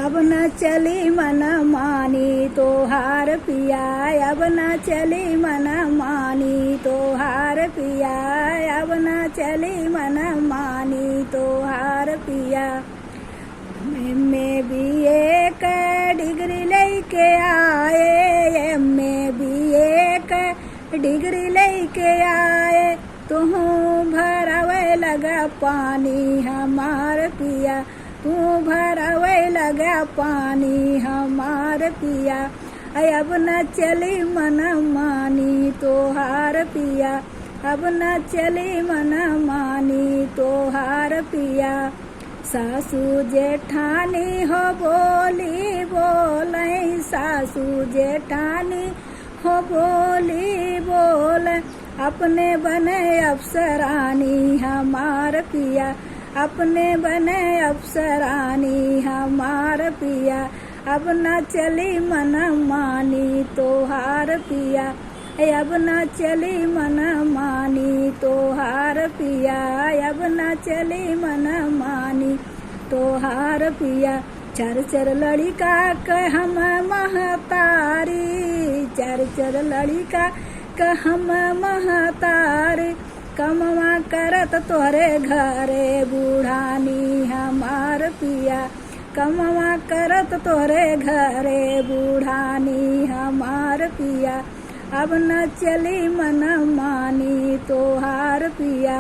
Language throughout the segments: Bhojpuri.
अब न चली मन मानी तोहार पिया, अब न चली मन मानी तोहार पिया, अब न चली मन मानी तोहार पिया। में भी एक डिग्री लेके आए, में भी एक डिग्री लेके आए, तू भरावे लगा पानी हमार पिया, तू भरावे लगा पानी हमार पिया। अब न चली मन मानी तोहार पिया, अब न चली मन मानी तोहार पिया। सासू जेठानी हो बोली बोले, सासू जेठानी हो बोली बोले, अपने बने अफसरानी हमार पिया, अपने बने अफसरानी हमार पिया। अब न चली मन मानी तोहार पिया, अब न चली मन मानी तोहार पिया, अब न चली मन मानी तोहार पिया। चर चर लड़िका कहम महतारी, चर चर लड़िका कहम महतारी, कमवा करत तोहरे घरे बूढ़ानी हमार पिया, कमवा करत तोहरे घरे बूढ़ानी हमार पिया। अब न चली मन मानी तोहार पिया,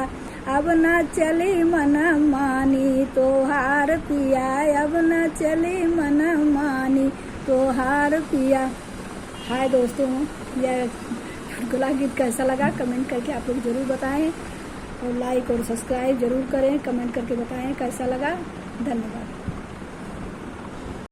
अब न चली मन मानी तोहार पिया, अब न चली मन मानी तोहार पिया। हाय दोस्तों, यह चुटकुला गीत कैसा लगा कमेंट करके आप लोग ज़रूर बताएं, और लाइक और सब्सक्राइब ज़रूर करें, कमेंट करके बताएं कैसा लगा। धन्यवाद।